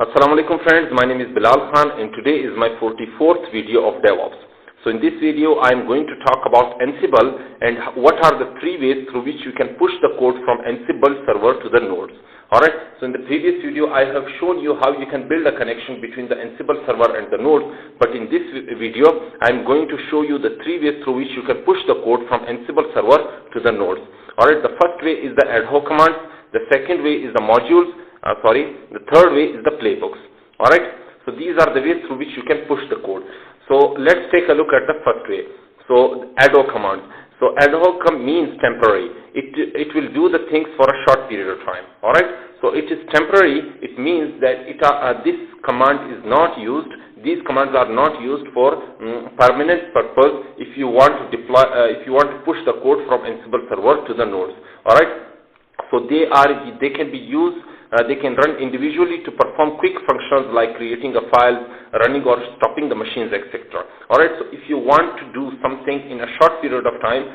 Assalamu alaikum friends, my name is Bilal Khan and today is my 44th video of DevOps. So in this video I am going to talk about Ansible and what are the three ways through which you can push the code from Ansible server to the nodes. Alright, so in the previous video I have shown you how you can build a connection between the Ansible server and the nodes, but in this video I am going to show you the three ways through which you can push the code from Ansible server to the nodes. Alright, the first way is the Ad-hoc command, the second way is the modules, the third way is the playbooks. Alright, so these are the ways through which you can push the code. So let's take a look at the first way. So ad-hoc command. So ad-hoc means temporary. It will do the things for a short period of time. Alright, so it is temporary. It means that this command is not used. These commands are not used for permanent purpose if you want to deploy, if you want to push the code from Ansible server to the nodes. Alright, so they can be used. They can run individually to perform quick functions like creating a file, running or stopping the machines, etc. Alright, so if you want to do something in a short period of time,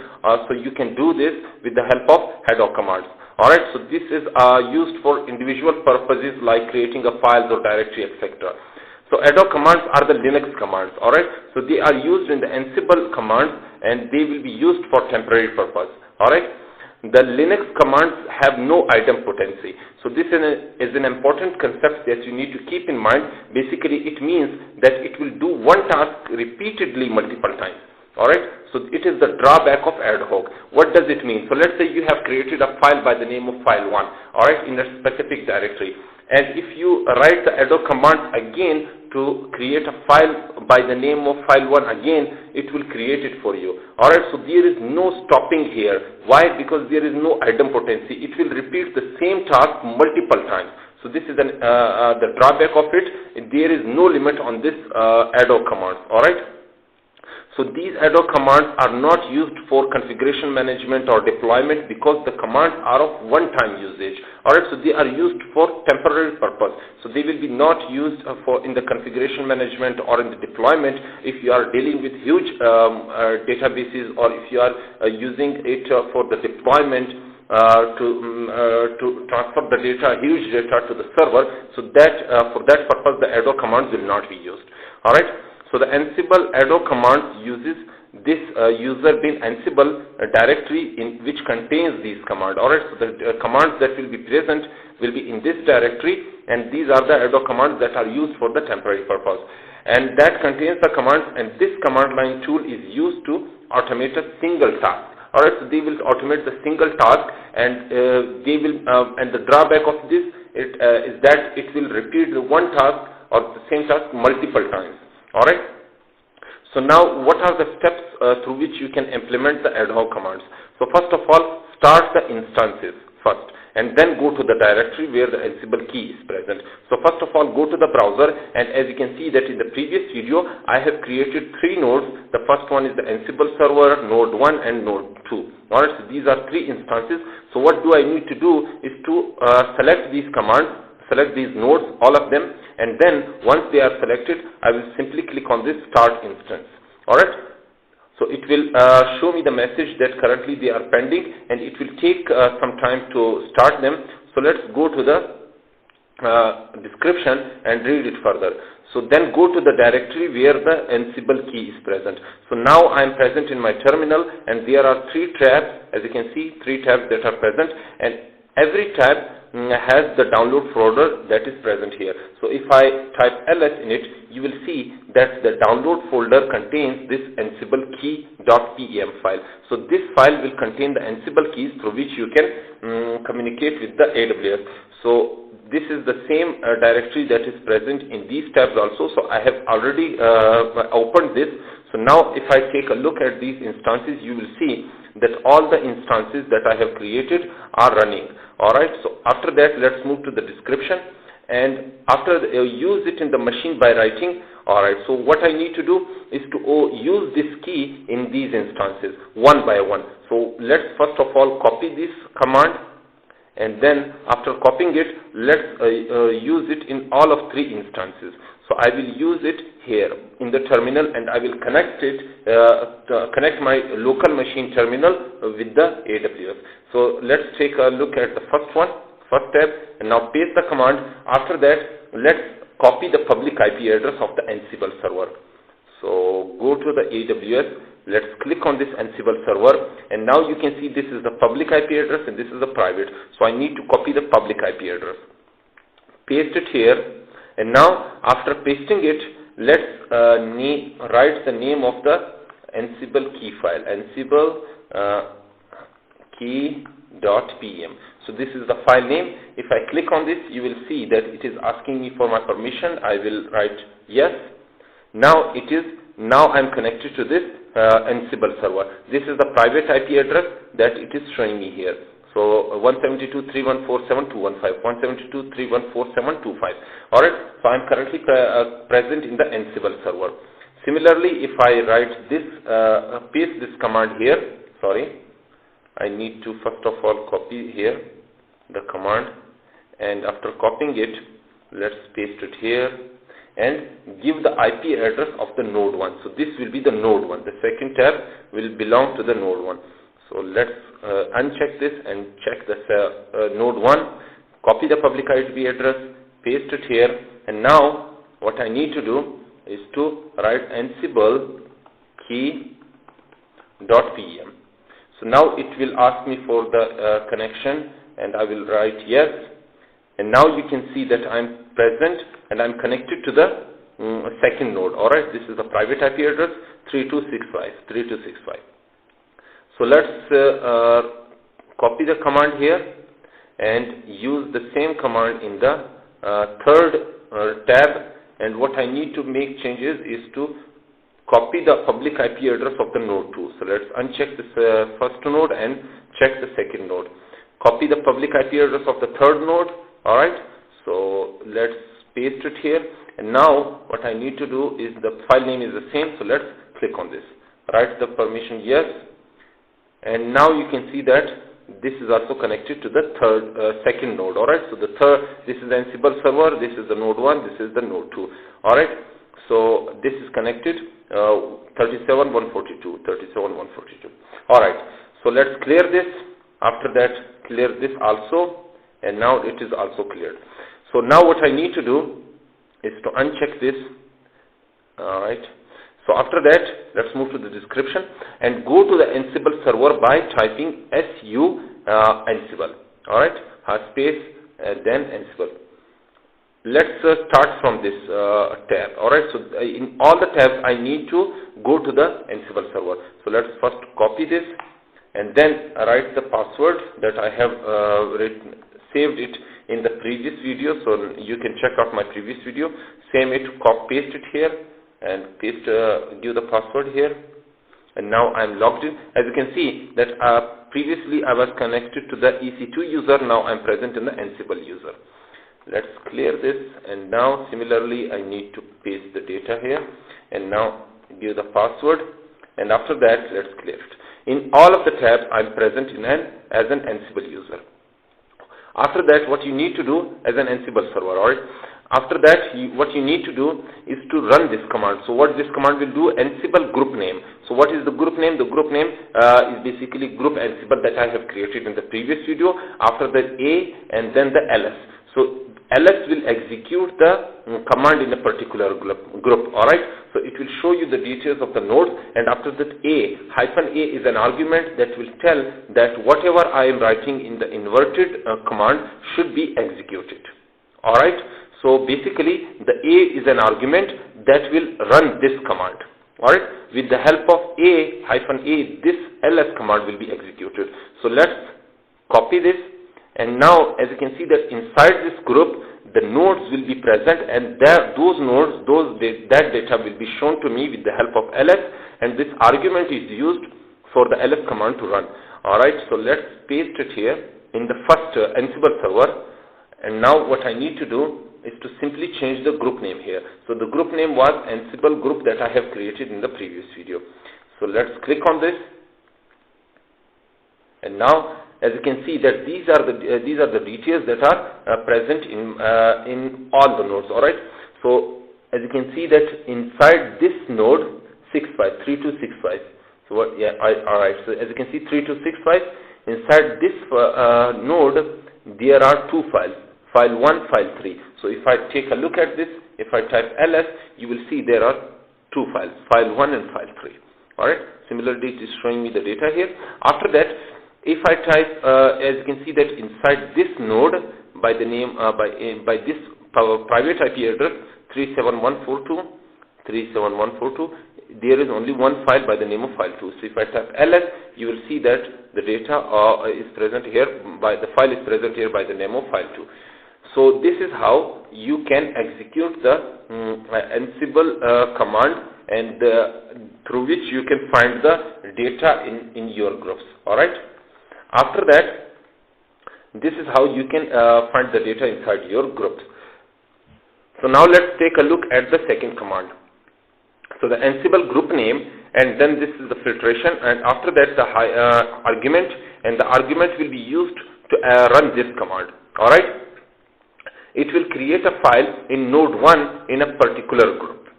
so you can do this with the help of ad-hoc commands. Alright, so this is used for individual purposes like creating a files or directory, etc. So ad-hoc commands are the Linux commands. Alright, so they are used in the Ansible commands and they will be used for temporary purpose. Alright. The Linux commands have no idempotency. So this is an important concept that you need to keep in mind. Basically, it means that it will do one task repeatedly multiple times. Alright, so it is the drawback of ad-hoc. What does it mean? So let's say you have created a file by the name of file 1, alright, in a specific directory. And if you write the ad-hoc command again to create a file by the name of file 1 again, it will create it for you. Alright, so there is no stopping here. Why? Because there is no idempotency. It will repeat the same task multiple times. So this is the drawback of it. There is no limit on this ad-hoc command. Alright. So these ad-hoc commands are not used for configuration management or deployment because the commands are of one-time usage. Alright, so they are used for temporary purpose. So they will be not used in the configuration management or in the deployment if you are dealing with huge databases or if you are using it for the deployment to transfer the data, huge data to the server. So that for that purpose the ad-hoc commands will not be used. Alright. So the Ansible ad-hoc command uses this user bin Ansible directory in which contains these commands. Alright, so the commands that will be present will be in this directory, and these are the ad-hoc commands that are used for the temporary purpose. And that contains the commands, and this command line tool is used to automate a single task. Alright, so they will automate the single task, and and the drawback of this is that it will repeat the one task or the same task multiple times. Alright, so now what are the steps through which you can implement the ad-hoc commands? So first of all, start the instances first and then go to the directory where the Ansible key is present. So first of all, go to the browser, and as you can see that in the previous video I have created three nodes. The first one is the Ansible server, node 1 and node 2. Alright, so these are three instances. So what do I need to do is to select these commands, select these nodes, all of them, and then once they are selected, I will simply click on this start instance. Alright, so it will show me the message that currently they are pending, and it will take some time to start them. So let's go to the description and read it further. So then go to the directory where the Ansible key is present. So now I am present in my terminal, and there are three tabs. As you can see, three tabs that are present, and every tab has the download folder that is present here. So if I type ls in it, you will see that the download folder contains this Ansible key.pem file. So this file will contain the Ansible keys through which you can communicate with the AWS. So this is the same directory that is present in these tabs also. So I have already opened this. So now if I take a look at these instances, you will see that all the instances that I have created are running. Alright, so after that let's move to the description, and after use it in the machine by writing. Alright, so what I need to do is to use this key in these instances one by one. So let's first of all copy this command, and then after copying it, let's use it in all of three instances. So I will use it here in the terminal, and I will connect it, connect my local machine terminal with the AWS. So let's take a look at the first one, first tab, and now paste the command. After that, let's copy the public IP address of the Ansible server. So go to the AWS, let's click on this Ansible server, and now you can see this is the public IP address and this is the private. So I need to copy the public IP address. Paste it here, and now after pasting it, let's write the name of the Ansible key file, Ansible key.pem. So this is the file name. If I click on this, you will see that it is asking me for my permission. I will write yes. Now I'm connected to this Ansible server. This is the private IP address that it is showing me here. So 172.314.7.215, 172.314.7.2.5. Alright, so I'm currently present in the Ansible server. Similarly, if I write this, paste this command here, I need to first of all copy here the command, and after copying it, let's paste it here and give the IP address of the node 1. So this will be the node 1. The second tab will belong to the node 1. So let's uncheck this and check the node 1, copy the public IP address, paste it here, and now what I need to do is to write Ansible key.pem. So now it will ask me for the connection, and I will write yes, and now you can see that I'm present and I'm connected to the second node. Alright, this is the private IP address 3265. So let's copy the command here and use the same command in the third tab, and what I need to make changes is to copy the public IP address of the node 2. So let's uncheck this first node and check the second node. Copy the public IP address of the third node. Alright, so let's paste it here, and now what I need to do is the file name is the same, so let's click on this. Write the permission yes, and now you can see that this is also connected to the second node. Alright, so this is the Ansible server, this is the node 1, this is the node 2. Alright, so this is connected 37.142. Alright, so let's clear this. After that, clear this also, and now it is also cleared. So now what I need to do is to uncheck this. Alright, so after that, let's move to the description and go to the Ansible server by typing su Ansible. Alright, space then Ansible. Let's start from this tab. Alright, so in all the tabs I need to go to the Ansible server. So let's first copy this and then write the password that I have saved it in the previous video, so you can check out my previous video. Same it, paste it here and give the password here, and now I'm logged in. As you can see that previously I was connected to the EC2 user, now I'm present in the Ansible user. Let's clear this, and now similarly I need to paste the data here and now give the password, and after that let's clear it. In all of the tabs I'm present as an Ansible user. After that, what you need to do as an Ansible server, alright? After that, what you need to do is to run this command. So what this command will do, Ansible group name. So what is the group name? The group name is basically group Ansible that I have created in the previous video. After that, A and then the ls. So ls will execute the command in a particular group, alright? So it will show you the details of the node, and after that -a is an argument that will tell that whatever I am writing in the inverted command should be executed. Alright? So basically the a is an argument that will run this command. Alright? With the help of -a, this ls command will be executed. So let's copy this. And now, as you can see that inside this group, the nodes will be present, and those nodes, that data will be shown to me with the help of ls, and this argument is used for the ls command to run. Alright, so let's paste it here in the first Ansible server, and now what I need to do is to simply change the group name here. So the group name was Ansible group that I have created in the previous video. So let's click on this, and now as you can see that these are the details that are present in all the nodes. All right. So as you can see that inside this node 3265. So what? Yeah. All right. So as you can see 3265. Inside this node there are two files. File 1, file 3. So if I take a look at this, if I type ls, you will see there are two files, file 1 and file 3. Alright, similarly it is showing me the data here. After that, if I type, as you can see that inside this node by the name, by this private IP address 371.142, there is only one file by the name of file 2. So if I type ls, you will see that the data is present here, the file is present here by the name of file 2. So this is how you can execute the Ansible command, and through which you can find the data in your groups. Alright. After that, this is how you can find the data inside your groups. So now let's take a look at the second command. So the Ansible group name, and then this is the filtration, and after that the argument, and the argument will be used to run this command. Alright. It will create a file in node 1 in a particular group.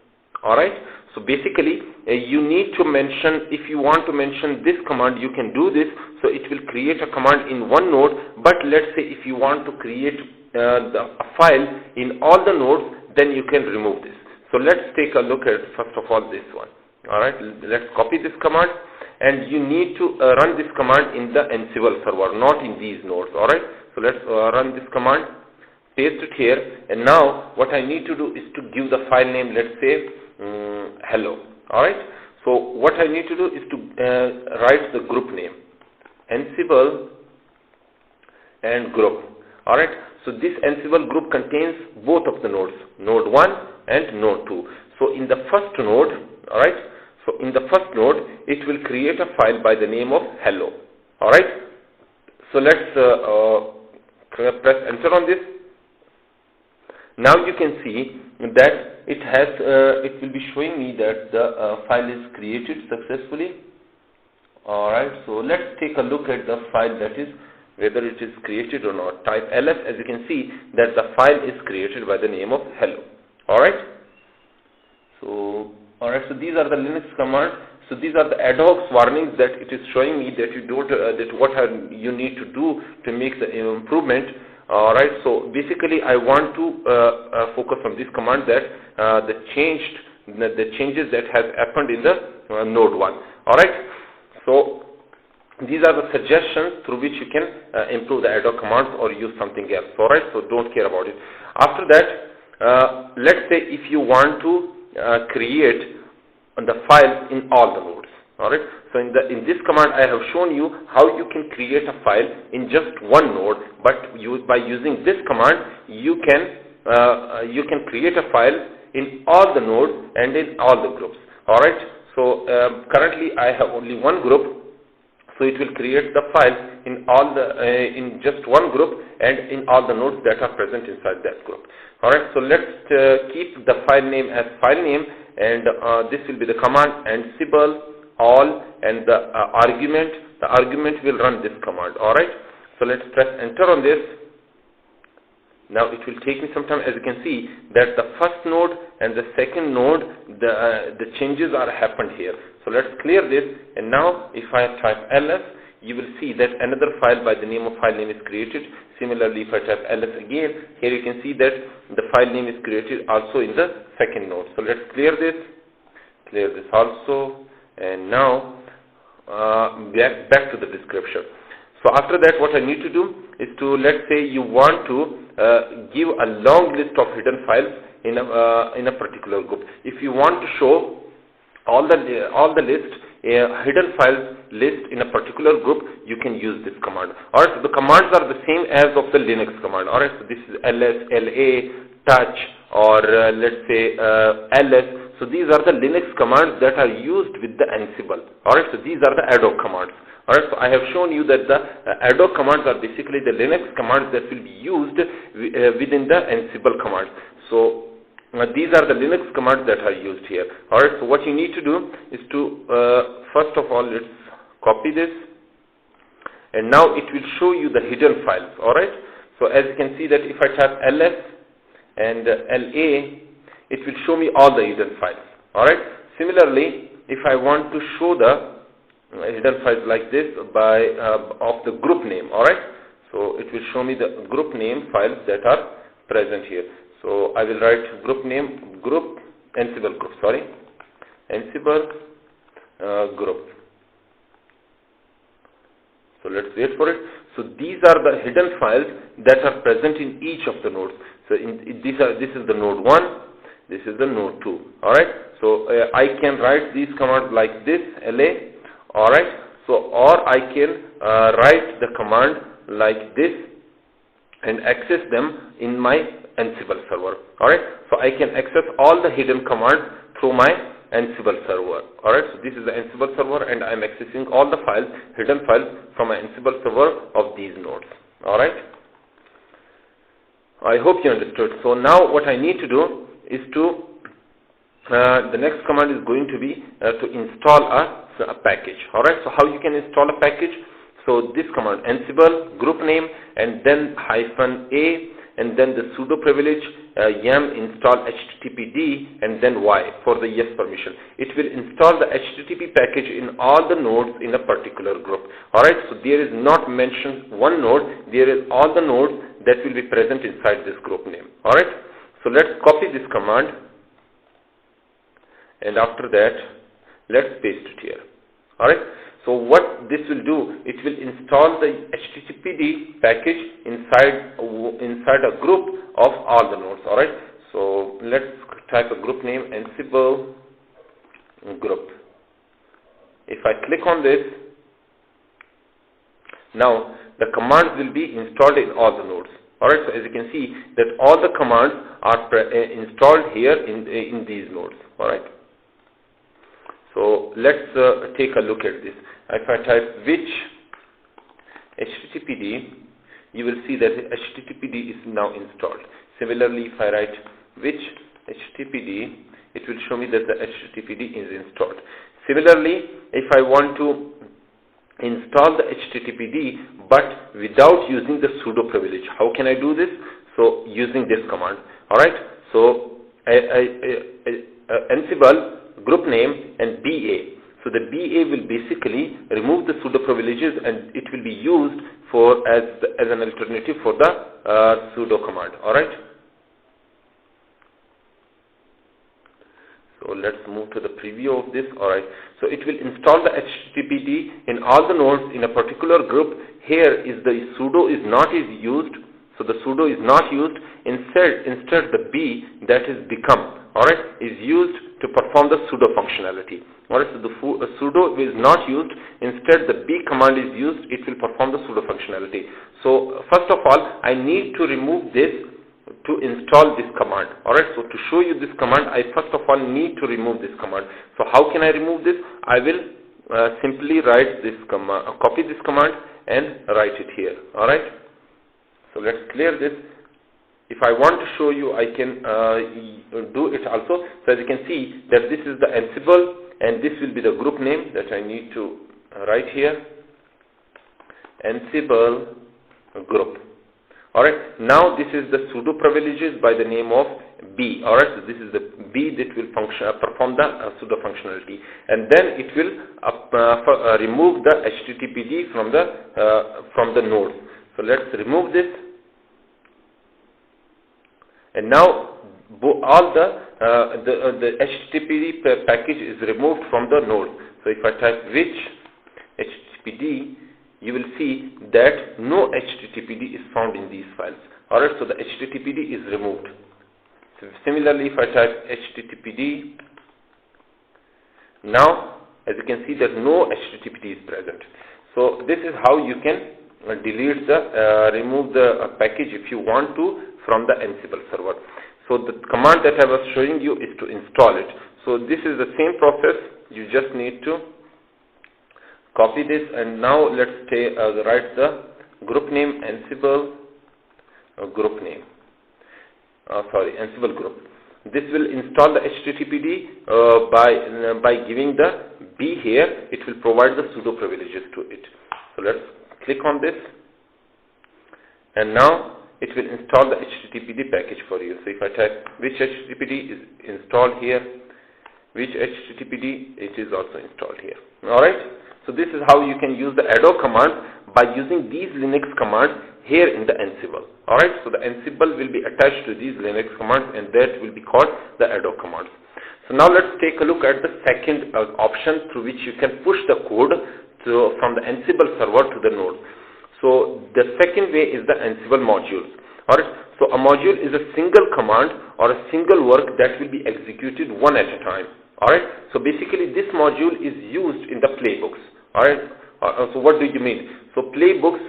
Alright. So basically you need to mention, if you want to mention this command, you can do this. So it will create a command in one node, but let's say if you want to create a file in all the nodes, then you can remove this. So let's take a look at first of all this one. Alright, let's copy this command, and you need to run this command in the Ansible server, not in these nodes. Alright, so let's run this command, paste it here, and now what I need to do is to give the file name, let's say hello. Alright, so what I need to do is to write the group name, Ansible and group. Alright, so this Ansible group contains both of the nodes, node 1 and node 2. So in the first node, alright, so in the first node, it will create a file by the name of hello. Alright, so let's press enter on this. Now you can see that it will be showing me that the file is created successfully. Alright, so let's take a look at the file, that is whether it is created or not. Type ls, as you can see that the file is created by the name of hello. Alright, so these are the Linux commands. So these are the ad hoc warnings that it is showing me that you don't you need to do to make the improvement. Alright, so basically I want to focus on this command, that the changes that has happened in the node 1. Alright, so these are the suggestions through which you can improve the ad hoc commands or use something else. Alright, so don't care about it. After that, let's say if you want to create the file in all the nodes. Alright, so in this command I have shown you how you can create a file in just one node, but by using this command you can create a file in all the nodes and in all the groups. Alright, so currently I have only one group, so it will create the file in all in just one group and in all the nodes that are present inside that group. Alright, so let's keep the file name as file name, and this will be the command Ansible all, and the argument will run this command. Alright, so let's press enter on this. Now it will take me some time. As you can see that the first node and the second node, the changes are happened here. So let's clear this, and now if I type ls, you will see that another file by the name of file name is created. Similarly, if I type ls again, here you can see that the file name is created also in the second node. So let's clear this also, and now back to the description. So after that, what I need to do is to, let's say you want to give a long list of hidden files in a particular group. If you want to show all the list, hidden files list in a particular group, you can use this command. Alright, so the commands are the same as of the Linux command. Alright, so this is ls, la, touch, or let's say ls. So these are the Linux commands that are used with the Ansible. Alright, so these are the ad hoc commands. Alright, so I have shown you that the ad hoc commands are basically the Linux commands that will be used within the Ansible commands. So these are the Linux commands that are used here. Alright, so what you need to do is to first of all, let's copy this, and now it will show you the hidden files. Alright, so as you can see that if I type ls and la, it will show me all the hidden files. Alright, similarly, if I want to show the hidden files like this by of the group name, alright, so it will show me the group name files that are present here. So I will write group name, group, Ansible group, sorry, Ansible group. So let's wait for it. So these are the hidden files that are present in each of the nodes. So this is the node 1, this is the node 2. Alright. So I can write these commands like this, LA. Alright. So or I can write the command like this and access them in my Ansible server. Alright. So I can access all the hidden commands through my Ansible server. Alright, so this is the Ansible server and I am accessing all the files, hidden files from my Ansible server of these nodes. Alright, I hope you understood. So now what I need to do is to, the next command is going to be to install a package. Alright, so how you can install a package? So this command, Ansible group name and then -a and then the sudo privilege yum install httpd and then y for the yes permission. It will install the http package in all the nodes in a particular group. Alright, so there is not mentioned one node, there is all the nodes that will be present inside this group name. Alright, so let's copy this command and after that let's paste it here. Alright, so what this will do, it will install the httpd package inside a group of all the nodes. Alright, so let's type a group name Ansible group. If I click on this, now the commands will be installed in all the nodes. Alright, so as you can see that all the commands are installed here in these nodes. Alright, so let's take a look at this. If I type which httpd, you will see that httpd is now installed. Similarly, if I write which httpd, it will show me that the httpd is installed. Similarly, if I want to install the httpd but without using the sudo privilege, how can I do this? So using this command. Alright, so Ansible group name and BA. So the BA will basically remove the sudo privileges and it will be used for as an alternative for the sudo command. Alright. So let's move to the preview of this. Alright. So it will install the httpd in all the nodes in a particular group. Here is the sudo is not used. So the sudo is not used. Instead the B, that is become, alright, is used to perform the sudo functionality. Alright, so the sudo is not used. Instead the B command is used. It will perform the sudo functionality. So first of all, I need to remove this to install this command. Alright, so to show you this command, I first of all need to remove this command. So how can I remove this? I will simply write this command, copy this command and write it here. Alright, so let's clear this. If I want to show you, I can do it also. So as you can see that this is the Ansible and this will be the group name that I need to write here. Ansible group. Alright, now this is the sudo privileges by the name of B. Alright, so this is the B that will perform the sudo functionality, and then it will remove the httpd from the node. So let's remove this, and now all the httpd package is removed from the node. So if I type which httpd, you will see that no httpd is found in these files. Alright, so the httpd is removed. So similarly, if I type httpd, now as you can see that no httpd is present. So this is how you can remove the package if you want to from the Ansible server. So the command that I was showing you is to install it. So this is the same process. You just need to copy this, and now let's write the group name Ansible group name. Ansible group. This will install the httpd by giving the B here. It will provide the sudo privileges to it. So let's click on this, and now it will install the httpd package for you. So if I type which httpd is installed here, which httpd, it is also installed here. Alright. So this is how you can use the Ad-hoc command by using these Linux commands here in the Ansible. Alright, so the Ansible will be attached to these Linux commands, and that will be called the Ad-hoc commands. So now let's take a look at the second option through which you can push the code from the Ansible server to the node. So the second way is the Ansible modules. Alright, so a module is a single command or a single work that will be executed one at a time. Alright, so basically this module is used in the playbooks. Alright, so what do you mean? So playbooks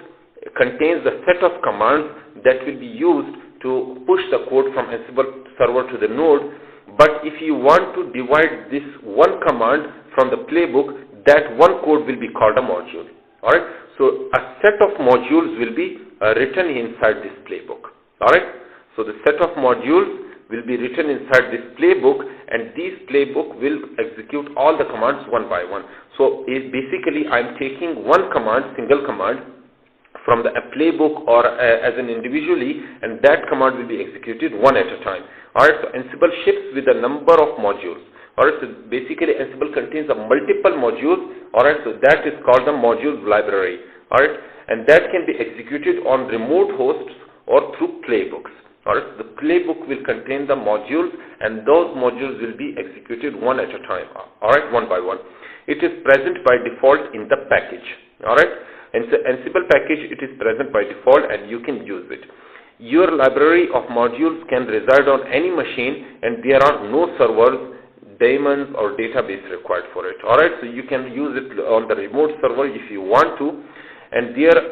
contains the set of commands that will be used to push the code from Ansible server to the node. But if you want to divide this one command from the playbook, that one code will be called a module. Alright, so a set of modules will be written inside this playbook. Alright, so the set of modules will be written inside this playbook, and this playbook will execute all the commands one by one. So basically I'm taking one command, single command from the playbook or as an individually, and that command will be executed one at a time. Alright, so Ansible ships with a number of modules. Alright, so basically Ansible contains a multiple modules. Alright, so that is called the modules library. Alright, and that can be executed on remote hosts or through playbooks. Alright, the playbook will contain the modules, and those modules will be executed one at a time. Alright, one by one. It is present by default in the package. Alright, and so Ansible package, it is present by default and you can use it. Your library of modules can reside on any machine, and there are no servers, daemons or database required for it. Alright, so you can use it on the remote server if you want to, and there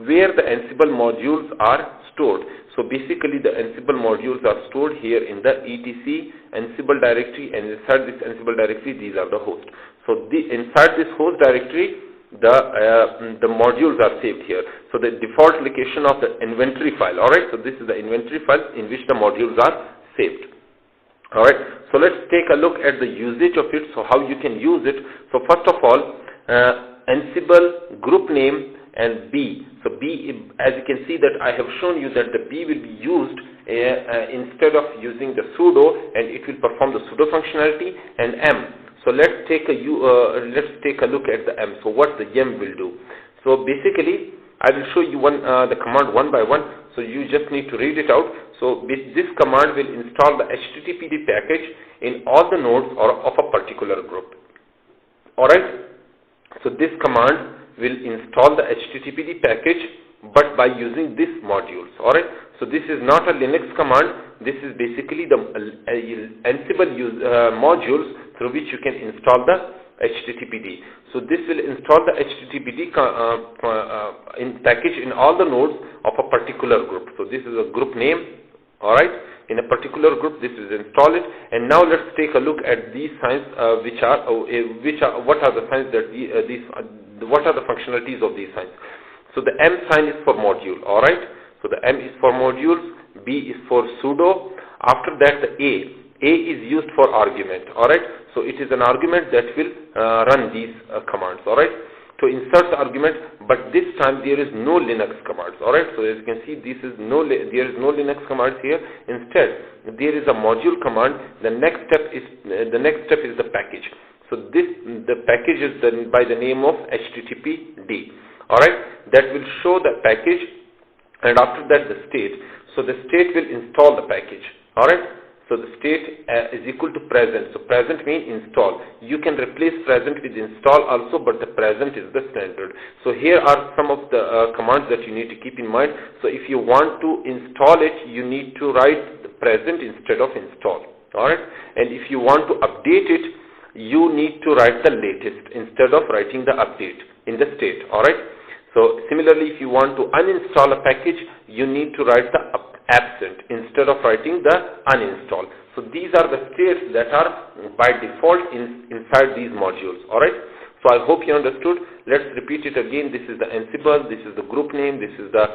where the Ansible modules are stored. So basically the Ansible modules are stored here in the etc Ansible directory, and inside this Ansible directory these are the hosts. So inside this host directory the modules are saved here. So the default location of the inventory file. Alright, so this is the inventory file in which the modules are saved. Alright, so let's take a look at the usage of it, so how you can use it. So first of all, Ansible group name and B. So B, as you can see that I have shown you that the B will be used instead of using the sudo, and it will perform the sudo functionality, and M. So let's take a look at the M. So what the M will do. So basically I will show you the command one by one, so you just need to read it out. So this command will install the HTTPD package in all the nodes or of a particular group. Alright, so this command will install the HTTPD package, but by using these modules. Alright, so this is not a Linux command, this is basically the Ansible modules through which you can install the HTTPD. So this will install the HTTPD package in all the nodes of a particular group. So this is a group name. Alright, in a particular group this is install it. And now let's take a look at these signs, what are the signs that what are the functionalities of these signs. So the M sign is for module. Alright, so the M is for modules, B is for sudo. After that the A is used for argument. Alright, so it is an argument that will run these commands. Alright, to insert the argument, but this time there is no Linux commands. Alright, so as you can see, there is no Linux commands here. Instead there is a module command. The next step is the package. So the package is done by the name of HTTPD. Alright, that will show the package, and after that the state. So the state will install the package. Alright, so the state is equal to present. So present means install. You can replace present with install also, but the present is the standard. So here are some of the commands that you need to keep in mind. So if you want to install it, you need to write the present instead of install. Alright, and if you want to update it, you need to write the latest instead of writing the update in the state. Alright, so similarly, if you want to uninstall a package, you need to write the absent instead of writing the uninstall. So these are the states that are by default inside these modules. Alright, so I hope you understood. Let's repeat it again. This is the Ansible, this is the group name, this is the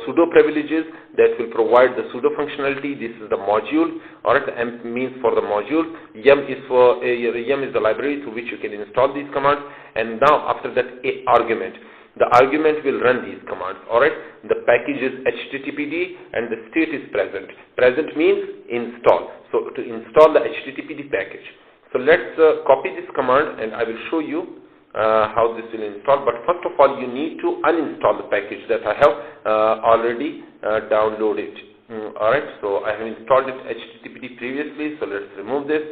sudo privileges that will provide the sudo functionality. This is the module. Alright, the M means for the module. Yum is the library through which you can install these commands. And now after that, a argument. The argument will run these commands. Alright, the package is HTTPD and the state is present. Present means install. So to install the HTTPD package. So let's copy this command, and I will show you how this will install. But first of all, you need to uninstall the package that I have already downloaded. Alright, so I have installed it HTTPD previously, so let's remove this,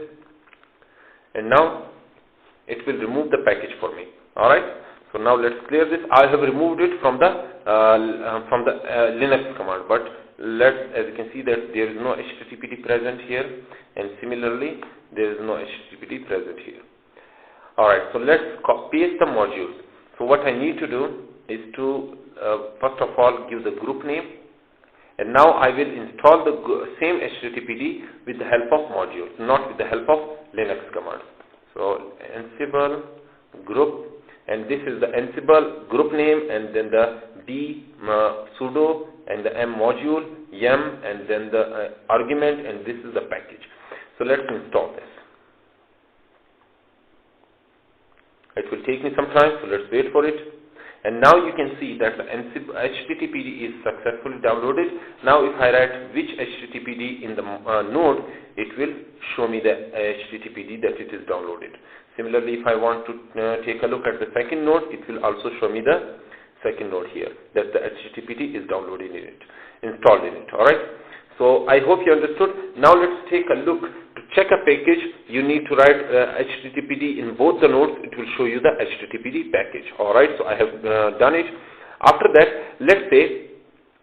and now it will remove the package for me. Alright, so now let's clear this. I have removed it from the Linux command, but as you can see that there is no HTTPD present here, and similarly there is no HTTPD present here. Alright, so let's paste the modules. So what I need to do is to first of all give the group name, and now I will install the same HTTPD with the help of modules, not with the help of Linux commands. So Ansible group, and this is the Ansible group name, and then the B sudo, and the M module, yum, and then the argument, and this is the package. So let's install this. It will take me some time, so let's wait for it. And now you can see that the HTTPD is successfully downloaded. Now if I write which HTTPD in the node, it will show me the HTTPD that it is downloaded. Similarly, if I want to take a look at the second node, it will also show me the second node here, that the HTTPD is downloaded in it, installed in it. Alright. So I hope you understood. Now let's take a look. To check a package, you need to write HTTPD in both the nodes. It will show you the HTTPD package. Alright, so I have done it. After that, let's say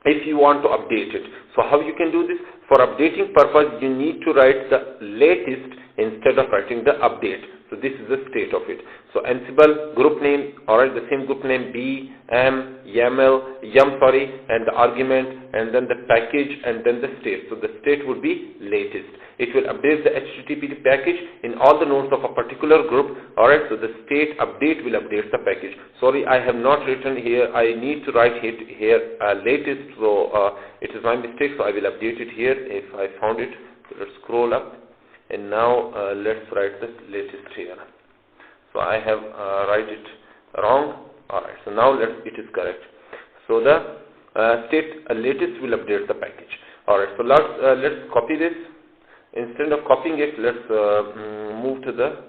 if you want to update it. So how you can do this? For updating purpose, you need to write the latest instead of writing the update. So this is the state of it. So Ansible group name, alright, the same group name, B, M, YAML, and the argument, and then the package, and then the state. So the state would be latest. It will update the HTTP package in all the nodes of a particular group. Alright, so the state update will update the package. Sorry, I have not written here. I need to write it here latest. So it is my mistake. So I will update it here if I found it. So let's scroll up. And now let's write the latest here. So I have write it wrong. Alright, so now it is correct. So the state latest will update the package. Alright, so let's copy this. Instead of copying it, let's move to the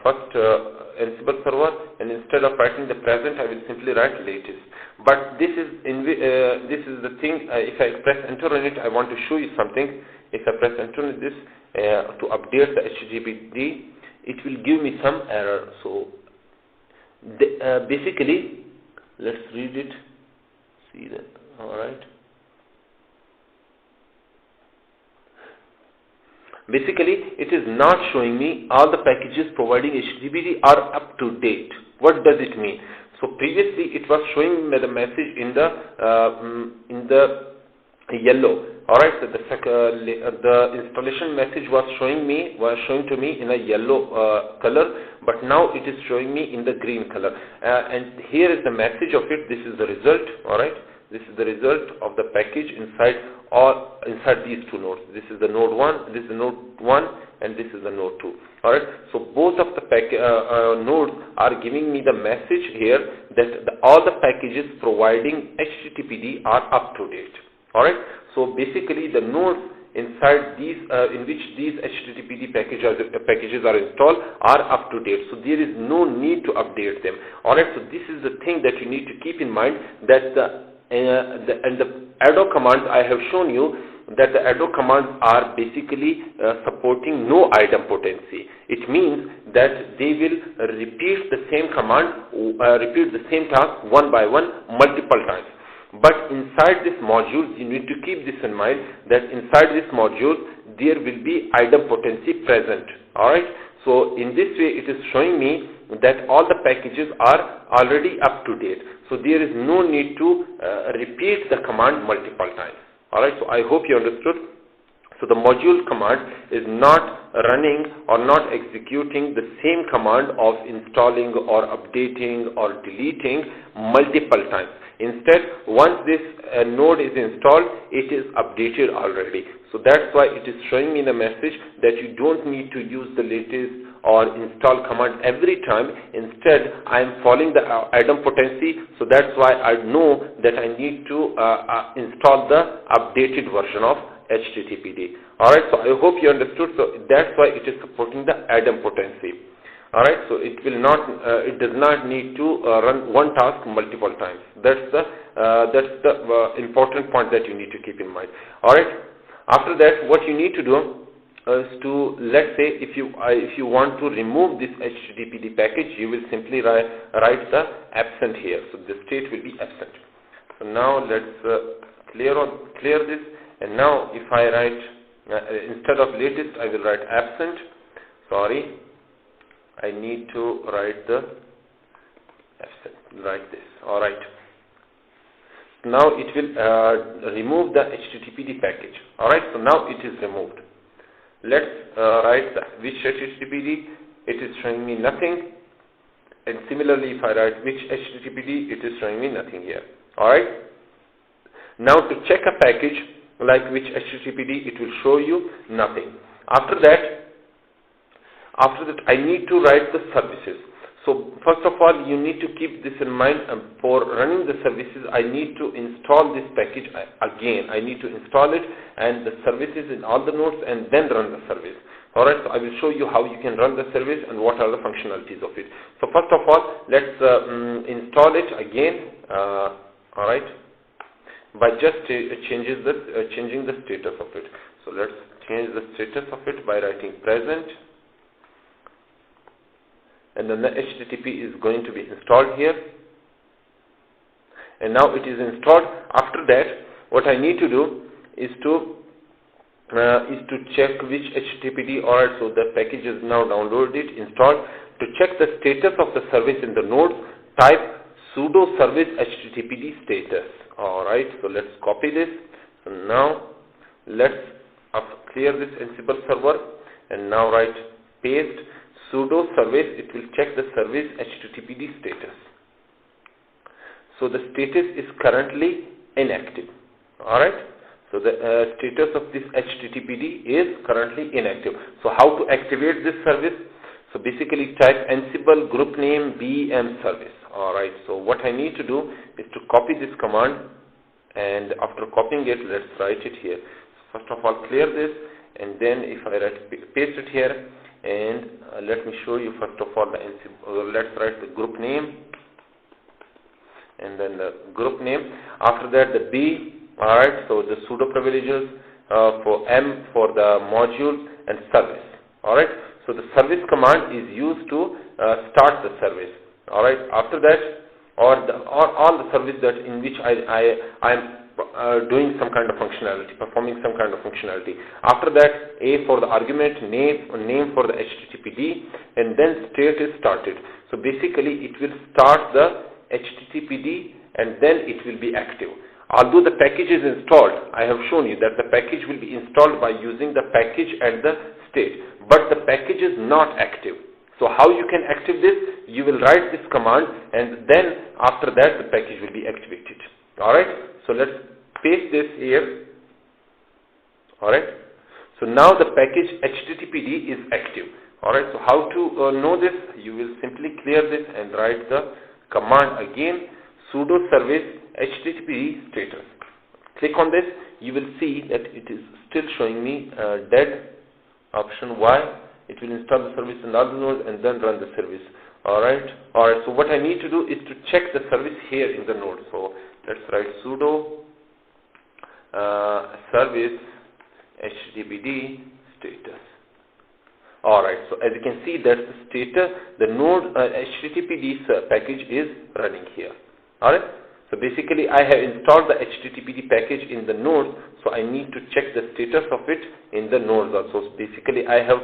first Ansible server, and instead of writing the present, I will simply write latest. But this is the thing. If I press enter on it, I want to show you something. If I press enter on this to update the HTTPD, it will give me some error. So basically, let's read it. See that? All right. Basically, it is not showing me all the packages providing HTTPD are up to date. What does it mean? So previously, it was showing me the message in the yellow. All right, so the installation message was showing to me in a yellow color, but now it is showing me in the green color. And here is the message of it. This is the result. All right, this is the result of the package inside these two nodes. This is the node 1, this is the node 1, and this is the node 2. Alright, so both of the nodes are giving me the message here that all the packages providing HTTPD are up to date. Alright, so basically the nodes inside these in which these HTTPD packages are installed are up to date. So there is no need to update them. Alright, so this is the thing that you need to keep in mind, that the Ad-hoc commands I have shown you, that the Ad-hoc commands are basically supporting no idempotency. It means that they will repeat the same command, repeat the same task one by one multiple times. But inside this module, you need to keep this in mind, that inside this module there will be idempotency present. Alright, so in this way it is showing me that all the packages are already up to date. So there is no need to repeat the command multiple times. Alright, so I hope you understood. So the module command is not running or not executing the same command of installing or updating or deleting multiple times. Instead, once this node is installed, it is updated already. So that's why it is showing me the message that you don't need to use the latest or install command every time. Instead, I am following the idempotency, so that's why I know that I need to install the updated version of HTTPD. Alright, so I hope you understood. So that's why it is supporting the idempotency. Alright, so it will not, it does not need to run one task multiple times. That's the important point that you need to keep in mind. Alright, after that, what you need to do is to, let's say, if you want to remove this HTTPD package, you will simply write the absent here. So the state will be absent. So now let's clear this. And now if I write instead of latest, I will write absent. Sorry, I need to write the absent like this. All right. Now it will remove the HTTPD package. All right. So now it is removed. Let's write which HTTPD. It is showing me nothing. And similarly, if I write which HTTPD, it is showing me nothing here. All right. Now to check a package like which HTTPD, it will show you nothing. After that, I need to write the services. So first of all, you need to keep this in mind. For running the services, I need to install this package again. I need to install it and the services in all the nodes and then run the service. Alright, so I will show you how you can run the service and what are the functionalities of it. So first of all, let's install it again. Alright, by just changing the status of it. So let's change the status of it by writing present. And then the HTTP is going to be installed here. And now it is installed. After that, what I need to do is to check which HTTPD. Alright, so the package is now downloaded, installed. To check the status of the service in the node, type sudo service HTTPD status. Alright, so let's copy this. So now let's clear this Ansible server and now write paste sudo service. It will check the service HTTPD status. So the status is currently inactive. Alright, so the status of this HTTPD is currently inactive. So how to activate this service? So basically type Ansible group name BM service. Alright, so what I need to do is to copy this command, and after copying it, let's write it here. So first of all, clear this, and then if I paste it here, and let me show you first of all the Ansible. Let's write the group name, and then the group name. After that, the B. Alright, so the sudo privileges, for M for the module, and service. Alright, so the service command is used to start the service. Alright, after that, or all the service that in which I am doing some kind of functionality, performing some kind of functionality. After that, A for the argument, name for the HTTPD, and then state is started. So basically it will start the HTTPD and then it will be active. Although the package is installed, I have shown you that the package will be installed by using the package and the state, but the package is not active. So how you can activate this? You will write this command, and then after that the package will be activated. Alright, so let's paste this here. Alright, so now the package HTTPD is active. Alright, so how to know this? You will simply clear this and write the command again, sudo service HTTPD status. Click on this, you will see that it is still showing me dead option. Why? It will install the service in other nodes and then run the service. Alright, so what I need to do is to check the service here in the node. So let's write sudo service HTTPD status. Alright, so as you can see that the status, the node HTTPD package is running here. Alright, so basically I have installed the HTTPD package in the node, so I need to check the status of it in the nodes also. So basically I have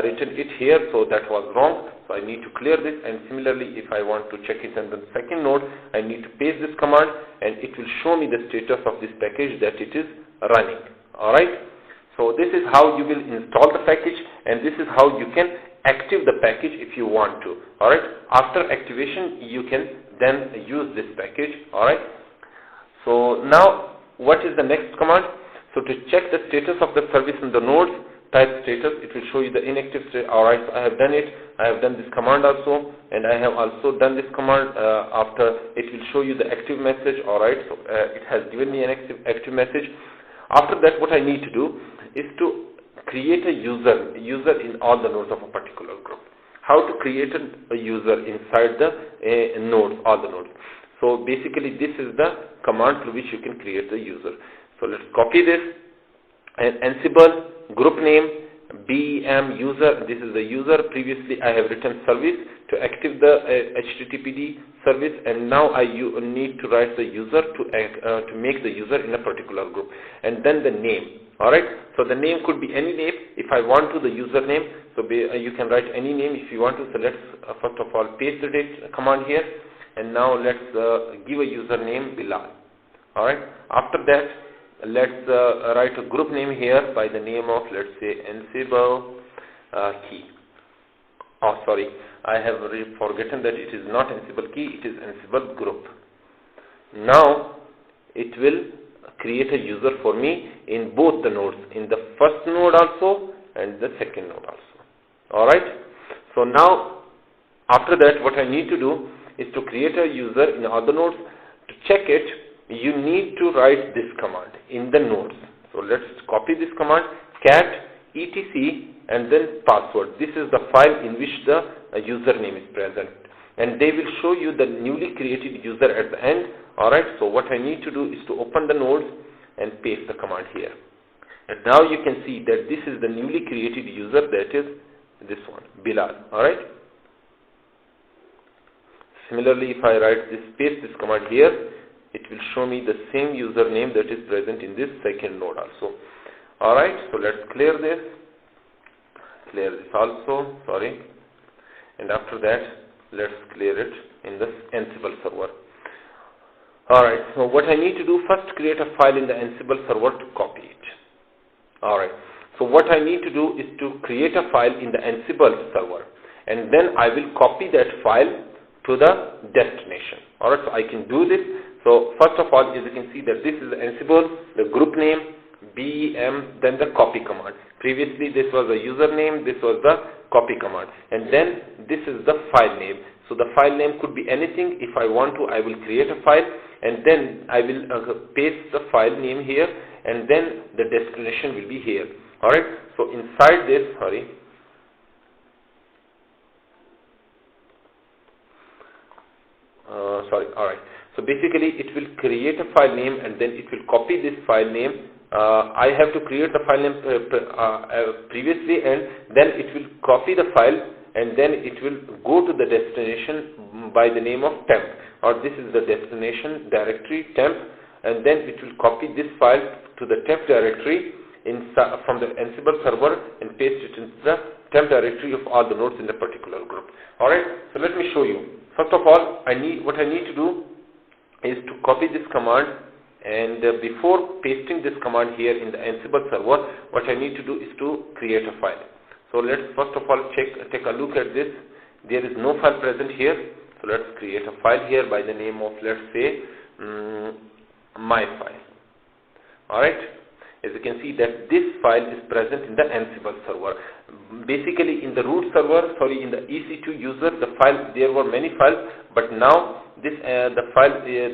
written it here, so that was wrong, so I need to clear this. And similarly, if I want to check it in the second node, I need to paste this command and it will show me the status of this package that it is running. Alright, so this is how you will install the package, and this is how you can active the package if you want to. Alright, after activation you can then use this package. Alright, so now what is the next command? So to check the status of the service in the nodes, type status. It will show you the inactive state. Alright, so I have done it. I have done this command also, and I have also done this command. After it will show you the active message. Alright, so it has given me an active message. After that, what I need to do is to create a user in all the nodes of a particular group. how to create a user inside the nodes, all the nodes. So basically this is the command through which you can create the user. So let's copy this, and Ansible group name BEM user, this is the user. Previously I have written service to active the HTTPD service, and now I need to write the user to make the user in a particular group, and then the name. Alright, so the name could be any name. If I want to the username, so you can write any name if you want to. So let's first of all paste the command here, and now let's give a username Bilal. Alright, after that let's write a group name here by the name of, let's say, Ansible key. Oh, sorry, I have forgotten that it is not Ansible key, it is Ansible group. Now it will create a user for me in both the nodes, in the first node also and the second node also. Alright, so now after that what I need to do is to create a user in other nodes. To check it, you need to write this command in the nodes. So let's copy this command, cat etc and then password. This is the file in which the username is present, and they will show you the newly created user at the end. Alright, so what I need to do is to open the nodes and paste the command here. And now you can see that this is the newly created user, that is this one, Bilal. Alright. Similarly, if I paste this command here, it will show me the same username that is present in this second node also. Alright, so let's clear this also, sorry, and after that let's clear it in the Ansible server. Alright, so what I need to do, first create a file in the Ansible server to copy it. Alright, so what I need to do is to create a file in the Ansible server, and then I will copy that file to the destination. Alright, so I can do this. So first of all, as you can see that this is Ansible, the group name, BEM, then the copy command. Previously this was the username, this was the copy command, and then this is the file name. So the file name could be anything. If I want to, I will create a file, and then I will paste the file name here, and then the destination will be here. Alright, so inside this, alright. So basically it will create a file name, and then it will copy this file name. I have to create the file name previously, and then it will copy the file, and then it will go to the destination by the name of temp, or this is the destination directory temp, and then it will copy this file to the temp directory from the Ansible server and paste it into the temp directory of all the nodes in the particular group. Alright, so let me show you. First of all, what I need to do is to copy this command, and before pasting this command here in the Ansible server, what I need to do is to create a file. So let's first of all take a look at this. There is no file present here, so let's create a file here by the name of, let's say, my file. Alright, as you can see that this file is present in the Ansible server. Basically in the root server, in the EC2 user, the file, there were many files, but now this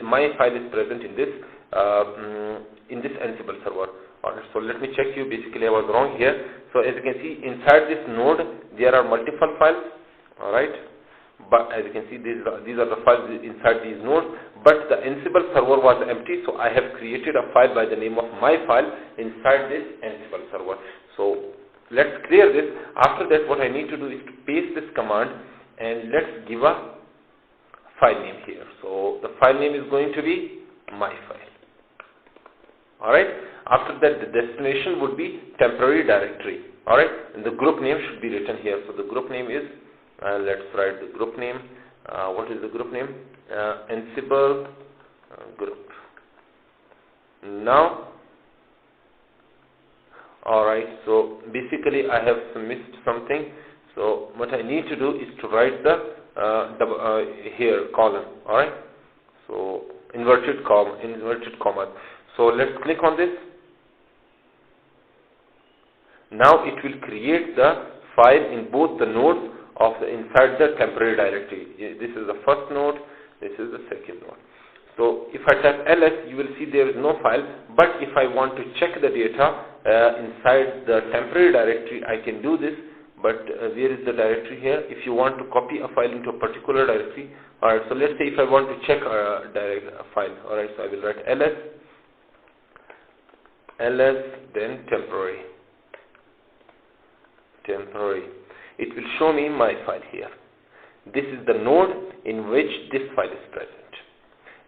my file is present in this Ansible server. Alright, so let me check you. Basically I was wrong here. So as you can see, inside this node there are multiple files. Alright, but as you can see, these are the files inside these nodes, but the Ansible server was empty, so I have created a file by the name of my file inside this Ansible server. So let's clear this. After that, what I need to do is to paste this command, and let's give a file name here. So the file name is going to be my file. Alright, after that the destination would be temporary directory. Alright, and the group name should be written here. So the group name is, let's write the group name. What is the group name? Ansible group. Now, alright, so basically I have missed something. So what I need to do is to write the here column. Alright, so inverted comma. So let's click on this. Now it will create the file in both the nodes of inside the temporary directory. This is the first node, this is the second node. So if I type ls, you will see there is no file, but if I want to check the data inside the temporary directory, I can do this but where is the directory here? If you want to copy a file into a particular directory, alright, so let's say if I want to check a file, alright, so I will write ls then temporary. It will show me my file here. This is the node in which this file is present.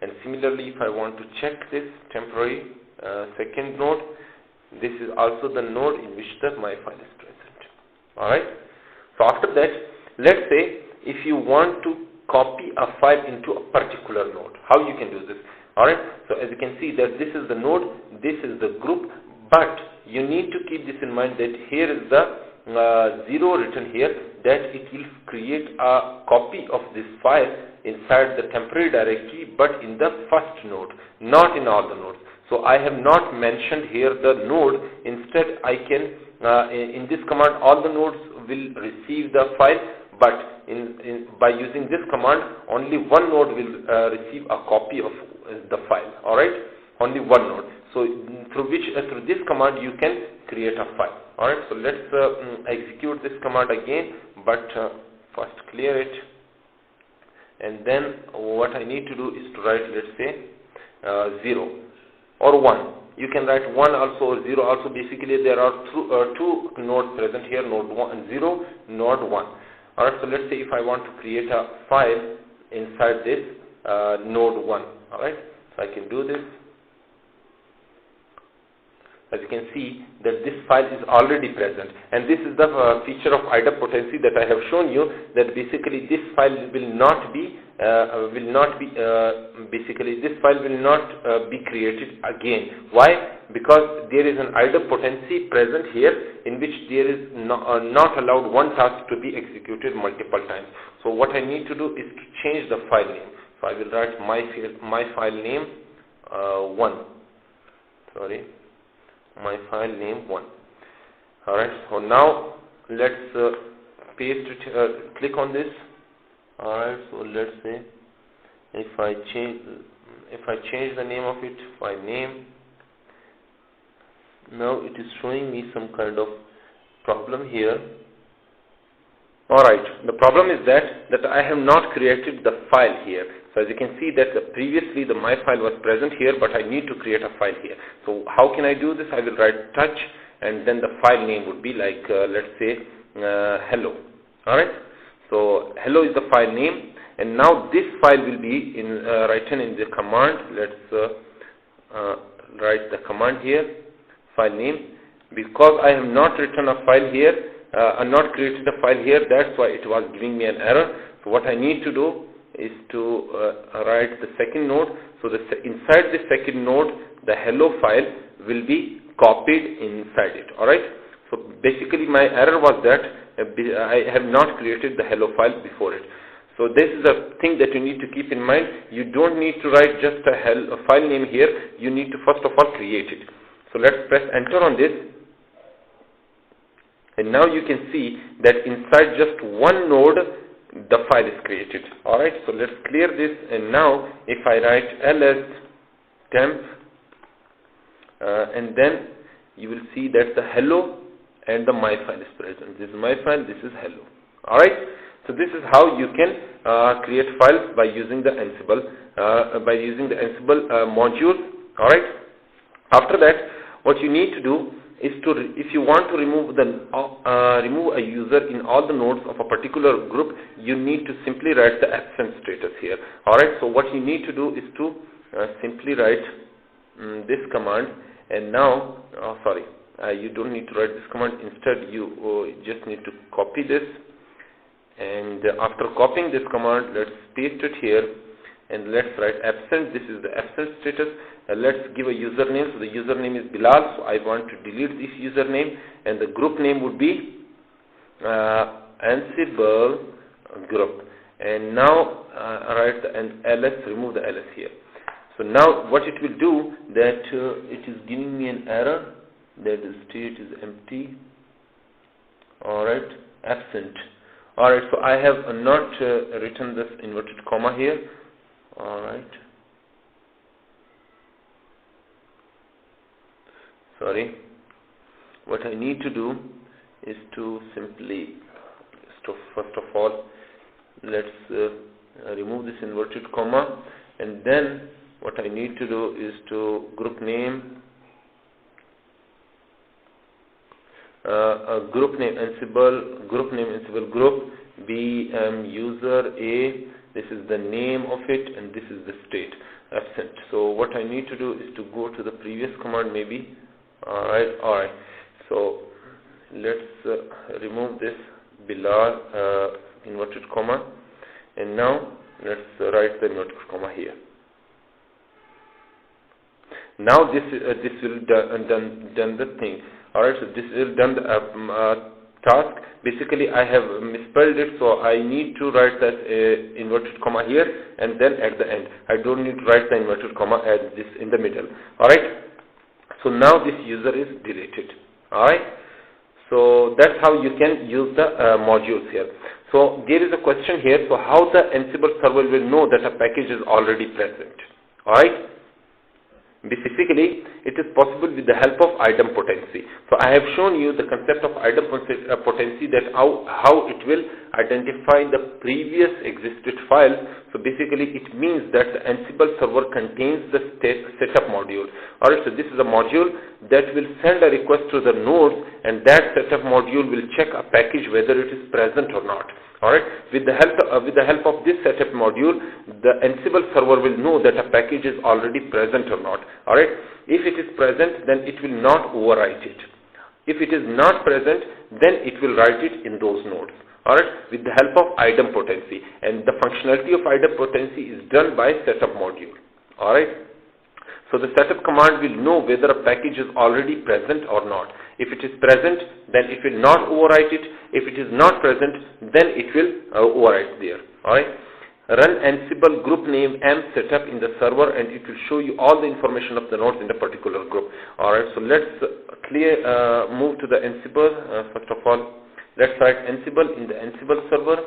And similarly, if I want to check this temporary second node, this is also the node in which my file is present. Alright. So after that, let's say if you want to copy a file into a particular node, how you can do this? Alright. So as you can see that this is the node, this is the group, but you need to keep this in mind that here is the 0 written here, that it will create a copy of this file inside the temporary directory, but in the first node, not in all the nodes. So I have not mentioned here the node. Instead, I can in this command all the nodes will receive the file, but by using this command only one node will receive a copy of the file. All right, only one node. So through this command you can create a file. All right, so let's execute this command again, but first clear it, and then what I need to do is to write, let's say 0 or 1. You can write 1 also or 0 also. Basically there are two nodes present here, node 1 0, node 1. Alright, so let's say if I want to create a file inside this node 1. Alright, so I can do this. As you can see that this file is already present, and this is the feature of idempotency that I have shown you, that basically this file will not be created again. Why? Because there is an idempotency present here in which there is not allowed one task to be executed multiple times. So what I need to do is to change the file name. So I will write my file name 1. Sorry. My file name 1. Alright, so now let's paste it, click on this. Alright, so let's say if I change the name of it, file name, now it is showing me some kind of problem here. Alright, the problem is that I have not created the file here. So as you can see that previously my file was present here, but I need to create a file here. So how can I do this? I will write touch, and then the file name would be like let's say hello. Alright, so hello is the file name, and now this file will be written in the command. Let's write the command here, file name. Because I have not written a file here, not created a file here, that's why it was giving me an error. So what I need to do is to write the second node. So inside the second node, the hello file will be copied inside it. Alright, so basically my error was that I have not created the hello file before it. So this is a thing that you need to keep in mind. You don't need to write just a file name here. You need to first of all create it. So let's press enter on this, and now you can see that inside just one node the file is created. Alright, so let's clear this, and now if I write ls temp and then you will see that the hello and the my file is present. This is my file, this is hello. Alright, so this is how you can create files by using the Ansible module. Alright, after that what you need to do is if you want to remove a user in all the nodes of a particular group, you need to simply write the absent status here. Alright, so what you need to do is to simply write this command, and now you don't need to write this command. Instead you just need to copy this, and after copying this command, let's paste it here, and let's write absent. This is the absent status. Let's give a username. So the username is Bilal, so I want to delete this username, and the group name would be Ansible group. And now write and ls, remove the ls here. So now what it will do, that it is giving me an error that the state is empty. Alright, absent. Alright, so I have not written this inverted comma here. Alright, sorry, what I need to do is to simply, first of all, let's remove this inverted comma, and then what I need to do is to group name Ansible, group name Ansible group, BM user A, this is the name of it, and this is the state, absent. So what I need to do is to go to the previous command maybe. Alright, so let's remove this Bilal inverted comma, and now let's write the inverted comma here. Now this will done the thing. Alright, so this will done the task. Basically I have misspelled it, so I need to write that inverted comma here and then at the end. I don't need to write the inverted comma at this in the middle. Alright, so now this user is deleted. Alright, so that's how you can use the modules here. So there is a question here, so how the Ansible server will know that a package is already present? Alright, basically it is possible with the help of idempotency. So I have shown you the concept of idempotency, that how it will identify the previous existed file. So basically it means that the Ansible server contains the setup module. Alright, so this is a module that will send a request to the nodes, and that setup module will check a package whether it is present or not. Alright, with the help of this setup module, the Ansible server will know that a package is already present or not. Alright, if it is present, then it will not overwrite it. If it is not present, then it will write it in those nodes. Alright, with the help of idempotency, and the functionality of idempotency is done by setup module. Alright, so the setup command will know whether a package is already present or not. If it is present, then it will not overwrite it. If it is not present, then it will overwrite there. Alright, run Ansible group name M setup in the server, and it will show you all the information of the nodes in the particular group. Alright, so let's move to the Ansible. First of all, let's write Ansible in the Ansible server,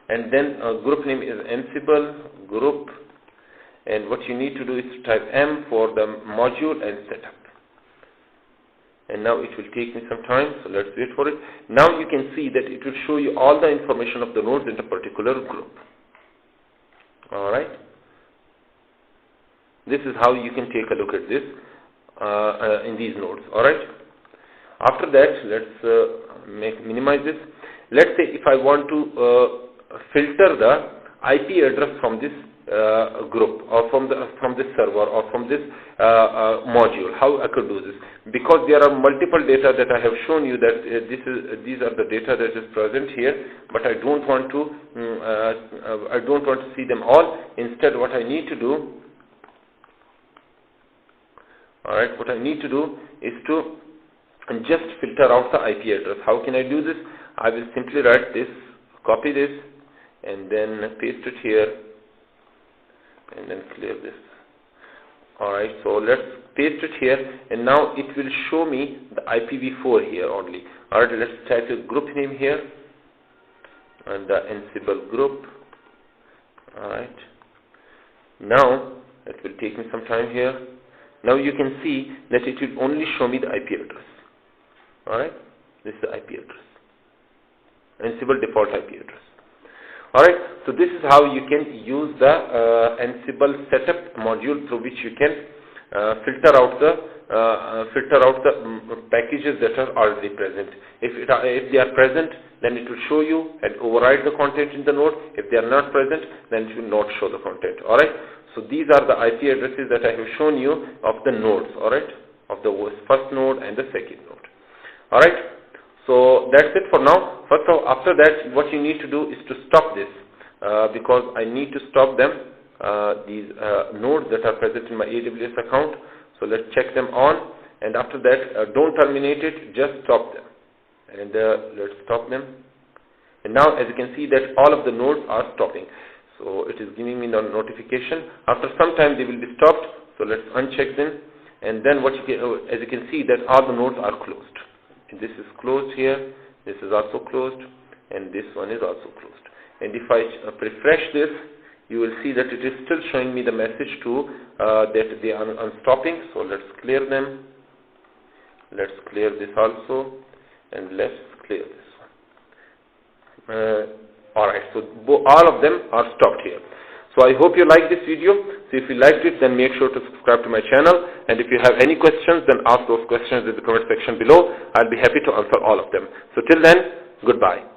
and then group name is Ansible group, and what you need to do is to type M for the module and setup. And now it will take me some time, so let's wait for it. Now you can see that it will show you all the information of the nodes in a particular group. Alright, this is how you can take a look at this in these nodes. Alright, after that, let's minimize this. Let's say if I want to filter the IP address from this group, or from this server, or from this module, how I could do this? Because there are multiple data that I have shown you that these are the data that is present here, but I don't want to see them all. Instead, what I need to do, alright, what I need to do is to just filter out the IP address. How can I do this? I will simply write this, copy this, and then paste it here, and then clear this. Alright, so let's paste it here, and now it will show me the IPv4 here only. Alright, let's type a group name here, and the Ansible group. Alright, now it will take me some time here. Now you can see that it will only show me the IP address. Alright, this is the IP address, Ansible default IP address. Alright, so this is how you can use the Ansible setup module, through which you can filter out the packages that are already present. If they are present, then it will show you and override the content in the node. If they are not present, then it will not show the content. Alright, so these are the IP addresses that I have shown you of the nodes. Alright, of the first node and the second node. Alright, so that's it for now. First of all, after that, what you need to do is to stop this, because I need to stop them, these nodes that are present in my AWS account. So let's check them on, and after that, don't terminate it, just stop them. And let's stop them. And now, as you can see, that all of the nodes are stopping. So it is giving me the notification. After some time, they will be stopped. So let's uncheck them, and then what as you can see, that all the nodes are closed. This is closed here, this is also closed, and this one is also closed. And if I refresh this, you will see that it is still showing me the message to that they are unstopping. So let's clear them. Let's clear this also, And let's clear this one. Alright, so all of them are stopped here. So I hope you like this video. So if you liked it, then make sure to subscribe to my channel. And if you have any questions, then ask those questions in the comment section below. I'll be happy to answer all of them. So till then, goodbye.